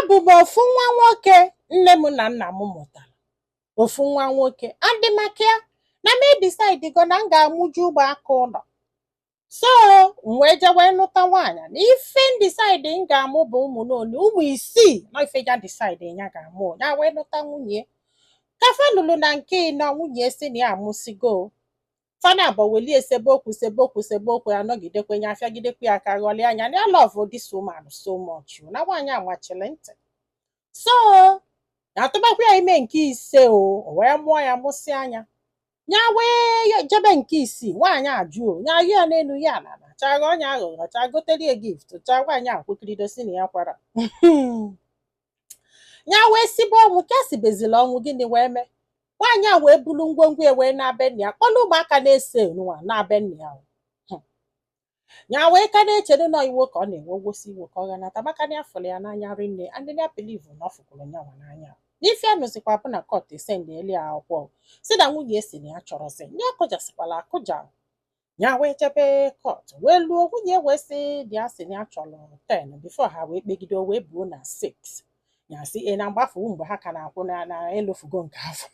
abụ m ofu nwa nwoke nne m na nna m mụtara. Ofu nwa nwoke adị maka ya na m decide go na m ga-amụju ụmụaka ụlọ. So m wee je wee nụta nwaanyị na ife m decide m ga-amụ bụ ụmụ isii na ife ya decide ya ga-amụ ya wee nụta nwunye. Kafa lụrụ na nke ịnọ nwunye si na ya amụsigo. Fana abụ welie sebe okwu anọgidekwe ya afịagidekwe ya aka ghọlie anya na ya love this woman so much na nwaanyị amachili ntị. So atụbakwa ya ime nke ise o wee mụọ ya mụsị anya ya wee jebe nke isii nwaanyị ajụ ya yụ ya n'elu ya na chaga onye aghụghọ cha gotelie gift cha nwaanyị akwekiridosi na ya kwara ya wee sibe ọnwụ ka sibezila ọnwụ gịnị wee mee nwaanyị a wee bulu ngwongwo ya wee na-abe nna ya kpọrọ ụmụaka na-ese nwa na-abe nna ya ya wee ka na-echere nọ iwu ka ọ na-enwe ogwosi iwu ka ọ ga nata maka na ya fụrụ ya n'anya rinne ndị ya believe na ọ fụkwuru nyanwa n'anya. N'ife ya nụzikwa bụ na kọt esendeli akwụkwọ si na nwunye esi na ya chọrọzi ya akụjasịkwala akụja ya wee jebe kọt wee luo nwunye wee sị dị ya si na ya chọrọ 10 bifo ha wee kpegide wee buo na 6 ya si na mgbafu mgbe ha ka na-akwụ na elofugo nke afọ.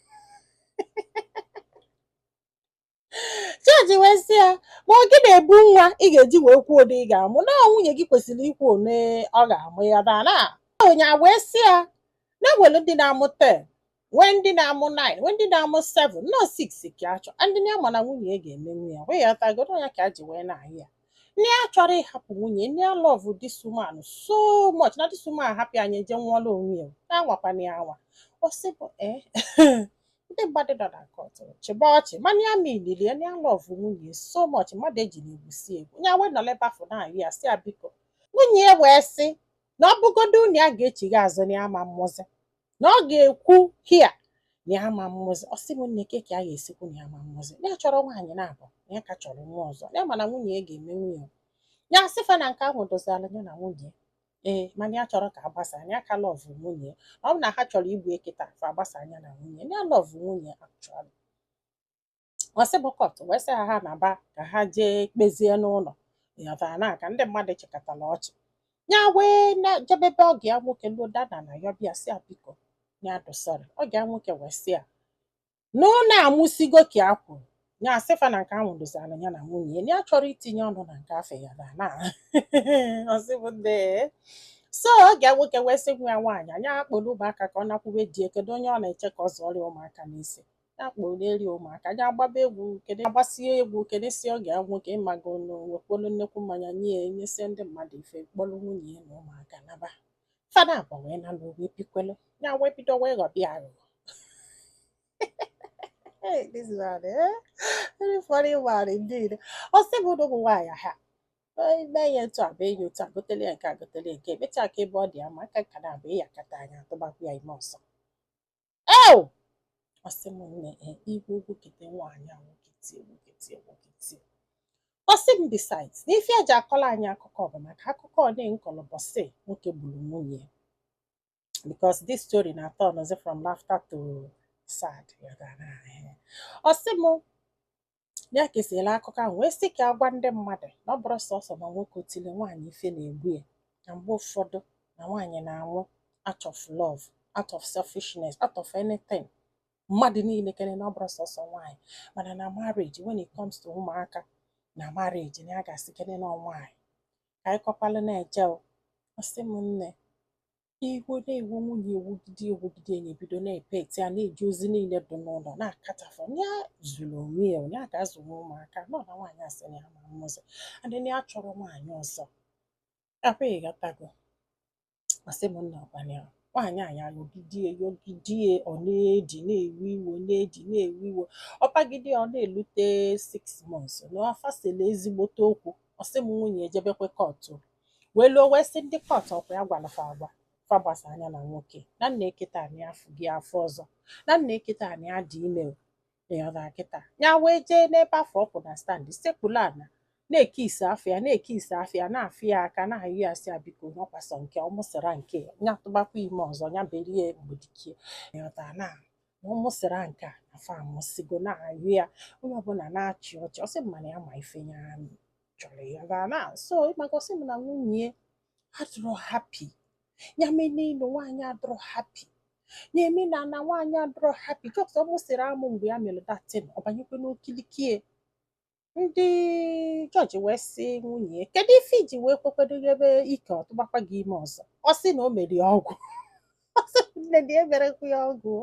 Jọji wee sị ya ma ọ gị na-ebu nwa ị ga-eji wee kwuo ụdị ị ga-amụ na nwunye gị kwesịrị ikwu one ọ ga-amụ ya na onye wee sị ya na-ewelu ndị na-amụ 10 nwee ndị na-amụ 9 nwee ndị na-amụ 7 nọ 6 ka a chọ ndị ya ma na nwunye ya ga-emenwu ya wee ya tagodo ya ka a ji wee na-ahụ ya ndị a chọrọ ịhapụ nwunye ndị a love this woman so much na this woman hapụ anya je nwụọla onwe ya na-anwakwana ya anwa ọ sị bụ ndị mmadụ nọ na kọt chịba ọchị mana ya milili ya na love nwunye so much mmadụ eji na-egwusi egwu ya wee nọle bafụ na-ahụ ya sị ya biko nwunye ya wee sị na ọ bụgodo unu ya ga-echigha azụ na ya ama mmụzi na ọ ga-ekwu hia na ya ama mmụzi ọ sị m nne ke ka a ga-esikwu na ya ama mmụzi na ya chọrọ nwaanyị na-abụ na ya ka chọrọ nwa ọzọ ya mana nwunye ya ga-eme nwunye ya sịfa na nke ahụ doziala ya na nwunye mana ya chọrọ ka agbasa anya ka lọvụ nwunye ọ bụ na ha chọrọ igbu eketa fa agbasa anya na nwunye ya lọvụ nwunye actually. Ọ sị bụkọt wee sị ha na ba ka ha jee kpezie n'ụlọ ya na ka ndị mmadụ chịkọtara ọchị ya wee na jebebe ọgụ ya nwoke luo dada na ya bịa sị biko ya dosara ọgụ ya nwoke wee sị ya n'ụlọ amụsigo ka a kwuru ya sịfa na nke ahụ dozara ya na nwunye ya chọrọ itinye ọnụ na nke afọ ya na ọsịbụ ndị so ọgụ ya nwoke wee sị nwa ya nwaanyị anya akpọrọ ụmụaka ka ọ nakwube di kedu onye ọ na-eche ka ọ zụọrịa ụmụaka n'isi ya kpọrọ eri ụmụaka ya agbaba egwu kedu agbasie egwu kedu si ọgụ ya nwoke ịmago n'wekpolu nnekwu mmanya nye nyesie ndị mmadụ ife kpọrọ nwunye ya na ụmụaka naba fada abụ wee na n'owe pikwelu ya wee bido wee ghọbịa aghụghọ. Hey, this man, very funny man indeed. Ọ sị bụ ụmụ nwaanyị ha mee ya etu a bụ enyi otu a gotele ya nke a gotele nke emecha aka ebe ọ dị ya ma aka nka na-abụ ya kata anya atụbakwu ya ime ọsọ. Ọ sị m nne igwe ugwu kete nwaanyị a nwoketie. Ọ sị m besides n'ife eji akọla anyị akụkọ bụ maka akụkọ ọ na-nkọlọ bọsị nwoke gburu nwunye because this story na-atọ ọnọzi from laughter to sad. Ọ sị m ya kesịla akụkọ ahụ wee sị ka agwa ndị mmadụ na ọ bụrụ sọsọ ma nwoke otili nwaanyị ife na-egbu ya na mgbe ụfọdụ na nwaanyị na-anwụ out of love, out of selfishness, out of anything. Mmadụ niile kene na ọ bụrụ sọsọ nwaanyị mana na marriage when it comes to ụmụaka na marriage na ya ga-asị kene na nwaanyị ka anyị kọpalụ na-eje. Ọ sị m nne iwu na-ewu nwunye ewugide enyi ebido na-epe eti ya na-eji ozi niile dị n'ụlọ na-akatafọ ya zuru onwe ya ya ga-azụnwe ụmụaka nọ na nwaanyị asị na ya ma mmụzi adị na ya chọrọ nwaanyị ọzọ akwaghị ghọtago. Ọ sị m nna ọkwanye nwaanyị anya yogidie ọ na-edi na-ewe iwe ọpagide ọ na-elute 6 months na afasela ezigbote okwu. Ọ sị m nwunye ejebekwe kọtụ wee luo wee sị ndị kọtụ ọkwa ya gwalafa agwa fa gbasa anya na nwoke na nna eketa anyị afọ gị afọ ọzọ na nna eketa anyị adị ime ịghọta kịta ya wee jee n'ebe afọ ọkwụ na stand sekpula ana na-eke ise afịa na-afụ ya aka na-ahụ ya sị biko nọkwasọ nke ọmụsịra nke ya tụbakwa ime ọzọ ya berie mgbedikie ịghọta na ọmụsịra nke na famụsigo na-ahụ ya onye ọbụla na-achị ọchị. Ọ sị m mana ya ma ife ya chọrọ ịghọta na so ịmagosi m na nwunye adịrọ happy ya mene no nwaanyị adọrọ happy na-eme na nwaanyị adọrọ happy just ọ mụsịrị amụ mgbe ya mere datin ọ banyekwe n'okilikie ndị jọji wee sị nwunye kedu ife iji wee kwekwedoghebe ike ọtụgbakwa gị ime ọzọ ọ sị na o mere ya ọgwụ ọ sị nne na emerekwa ya ọgwụ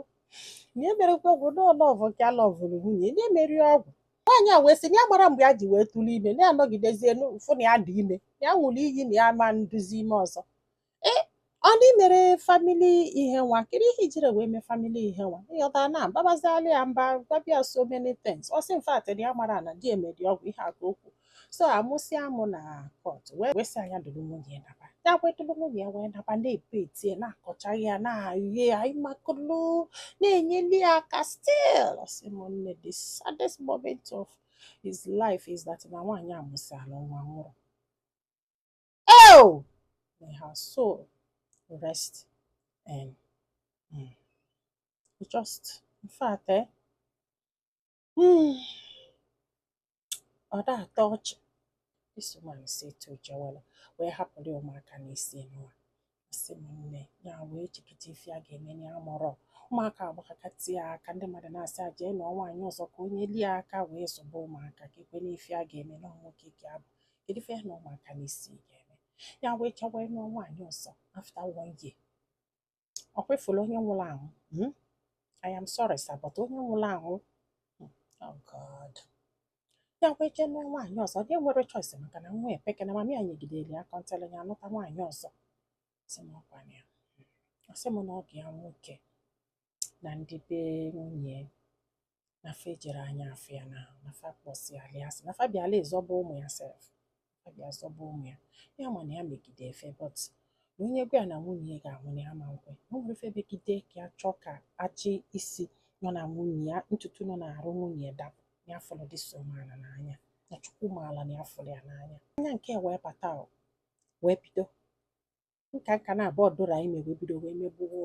na emerekwa ọgwụ na ọlọvụ nke alọvụrụ nwunye na emeri ọgwụ nwaanyị a wee sị na ya mara mgbe ya ji wee tụrụ ime na ya anọgidezie n'ụfụ na ya dị ime ya ṅụrụ iyi na ya ma nduzi ime ọzọ ọ dị mere famili ihe nwa kedu ihe ijire wee mee famili ihe nwa ịghọta na babazali ya mba gwabịa so many things ọ sị mfat na ya mara na di emedi ọgwụ ihe aka okwu so amụsị amụ na kọt wee sị anya dụrụ nwunye naba ya wetụrụ nwunye ya wee naba na-epe etie na-akọchaghị ya na-aghe ịmakụlụ na-enyeli ya aka still ọ sị m nne the saddest moment of his life is that na nwaanyị amụsịala nwa nwụrụ may her soul rest and just in fact ọ da-atọ ọchị this woman si tojewela wee hapụrụ ụmụaka n'isi nwa sị m nne ya wee chekịta ife a ga-eme ya mụrụ ụmụaka agbakọkatị ya aka ndị mmadụ na-asị aja ịnọ nwaanyị ọzọ ka onye lie aka wee zụba ụmụaka ka ekwe n'ife a ga-eme na nwoke ga-abụ kedu ife ya na ụmụaka n'isi ga-eme ya wee chọwa ịnụ nwaanyị ọzọ after 1 year ọ kwefuru onye nwụrụ anwụ I am sorry sir but onye nwụrụ anwụ oh God ya wee jee nụọ nwaanyị ọzọ dị nwere choice maka na nwa epeke na mami ya nyegidere ya kọntele ya anụta nwaanyị ọzọ sị m ọkwanye ya ọsị m na ọ ga ya nwoke na ndị be nwunye nafa ejere anya afọ ya na nafa kpọsi aliasị nafa bịala ịzọba ụmụ ya sef nafa bịa zọba ụmụ ya ya ma na ya megide efe but na onye gwa ya na nwunye ga-anwụ na ya ma nkwe o nwere ife megide ka ya chọọ ka achị isi nọ na nwunye ya ntutu nọ na-arụ nwunye dapụ ya fọrọ dị so mala n'anya na chukwu maala na ya fọrọ ya n'anya anya nke wee bata wee bido nka na abụọ doro anyị wee bido wee megbuwe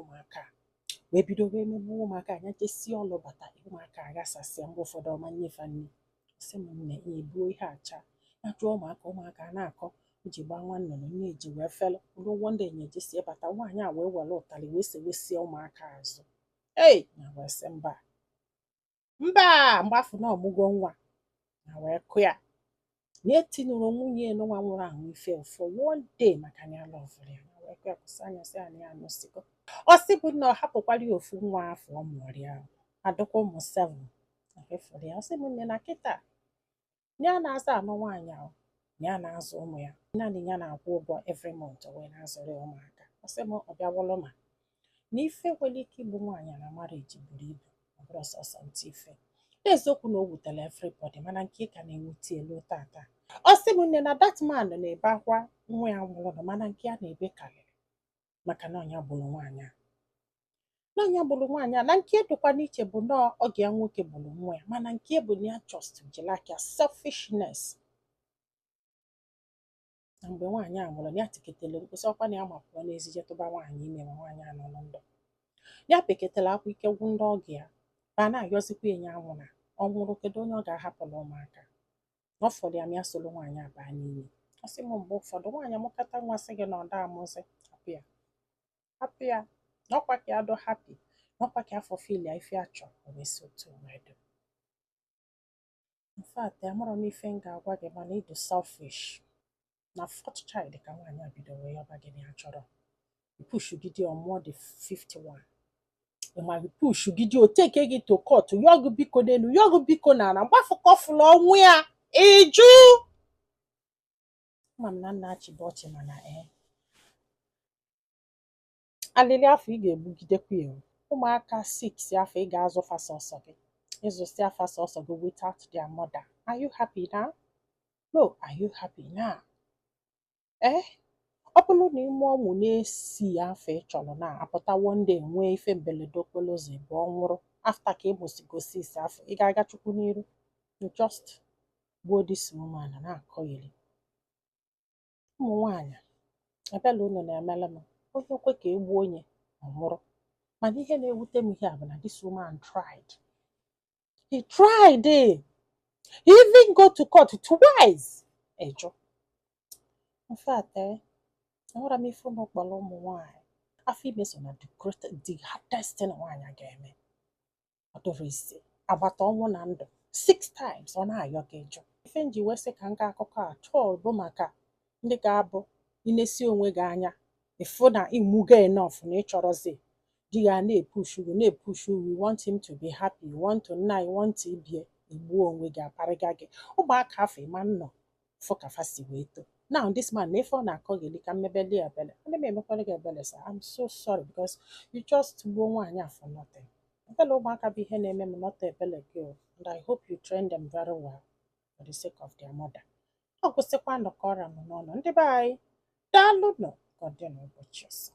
ụmụaka anya jesi ọlụ bata ụmụaka aghasasịa mgbe ụfọdụ ọma nyefe nne sị m nne ya ebuo ihe acha ya jụọ ụmụaka na-akọ iji gbaa nwa nnụnụ nne eji wee felụ ụlọ ndị enye jesi bata nwaanyị a wee were ụtalị wee sewesie ụmụaka azụ na wee sị mba mgbafụ na ọmụgwọ nwa na wee kụ ya na etinyere nwunye nwa nwụrụ anwụ ife for 1 day maka na ya lọvụrụ ya na wee kụ ya kwụsị anya sị ya na ya anụsigo ọ sị bụ na ọ hapụkwara ya ofu nwa afọ ọ mụrụ ya adịkwa ụmụ 7 na efere ya ọ sị m nne na kịta ya na-aza anụ nwaanyị ahụ ya na-azụ ụmụ ya naanị ya na-akwụ ụgwọ every month wee na-azụrụ ya ụmụaka ọ sị m ọ bịawụlụ ma na ife nwere ike igbu nwaanyị na marriage buru ibu ọ bụrụ sọsọ ntị ife eziokwu na o wutere everybody mana nke ka na-ewute elu tata ọ sị m nne na that man na-ebe akwa nwa ya nwụrụ mana nke ya na-ebe karịrị maka na ọnya gburu nwaanyị a na nke dịkwa n'iche bụ na oge ya nwoke gburu nwa ya mana nke bụ na ya just jilaka selfishness na mgbe nwaanyị a nwụrụ ya tiketele mkpụsị ọkwa na ya mapụọ n'ezije tụba nwaanyị ime ma nwaanyị a nọ ndụ ya peketela akwa ike gwụ ndị ọgụ ya ba na-ayọzikwa enye anwụ na ọ nwụrụ kedu onye ọ ga-ahapụla ụmụaka ọ fọrọ ya ma ya soro nwaanyị abaa n'ime ọ sị m mgbe ụfọdụ nwaanyị amụkata nwa sị gị na ọda amụzi hapụ ya n'ọkwa ka ya dọ happy n'ọkwa ka afọ fil ya ife achọ omesi otu mmadụ in fact amara m ife m ga-agwa gị mana ịdụ selfish na 4th child ka nwaanyị a bido wee yọba gị na ya chọrọ push gị dị ọmụọ dị 51 ma push gị dị oteke gị to court yọgụ biko n'elu yọgụ biko n'ala mgbafụkọfụlụ ọnwụ ya ịjụ ma m na nna achịba ọchị mana alịlị afọ ị ga-egbugidekwa ya ụmụaka 6 afọ ị ga-azụ fasa ọsọ gị ịzụsị afasa ọsọ gị without their mother are you happy now? No, are you happy now? Ọ bụrụ na ime ọmụ na-esi afọ ị chọrọ na-apụta one day nwee ife mberede okporo ụzọ ebe ọ nwụrụ after ka ịmụsigosi isi afọ ị ga-aga chukwu n'iru just gbuo this woman na-akọghịrị ụmụ nwaanyị ebela unu na-emele m onye kwe ka egbuo onye ọ nwụrụ mana ihe na-ewute m ihe a bụ na this woman tried. He tried it. He even go to court twice. Ejo. In fact, ahụra m ife ụmụ kpọrọ ụmụ nwaanyị afọ ime so na the hardest thing nwaanyị ga-eme. Ọ dụrụ isi agbata ọnwụ na ndụ 6 times ọ na-ayọ gị jụ. Ife nji wee sị ka nka akụkọ a chọọ bụ maka ndị ga-abụ inesi onwe gị anya ịfụ na ịmụgo enough na ịchọrọzi di ya na-epushu you want him to be happy, you want to nna you want to ibie igbuo onwe gị aparịga gị. Ụmụaka afọ ịma nnọọ fụ ka fa si wee too. Now this man na ife ọ na-akọ gị ka mmebeli ebele ndị m emekwara gị ebele sir, I'm so sorry because you just gbuo nwaanyị a for nothing. Ebele ụmụaka bụ ihe na-eme m not ebele gị o, and I hope you train them very well for the sake of their mother. Ọ kwụsịkwa nnọkọ ọra m n'ọnụ ndị be anyị daalụ nọ ka ọ dị n'ụbọchị ọzọ.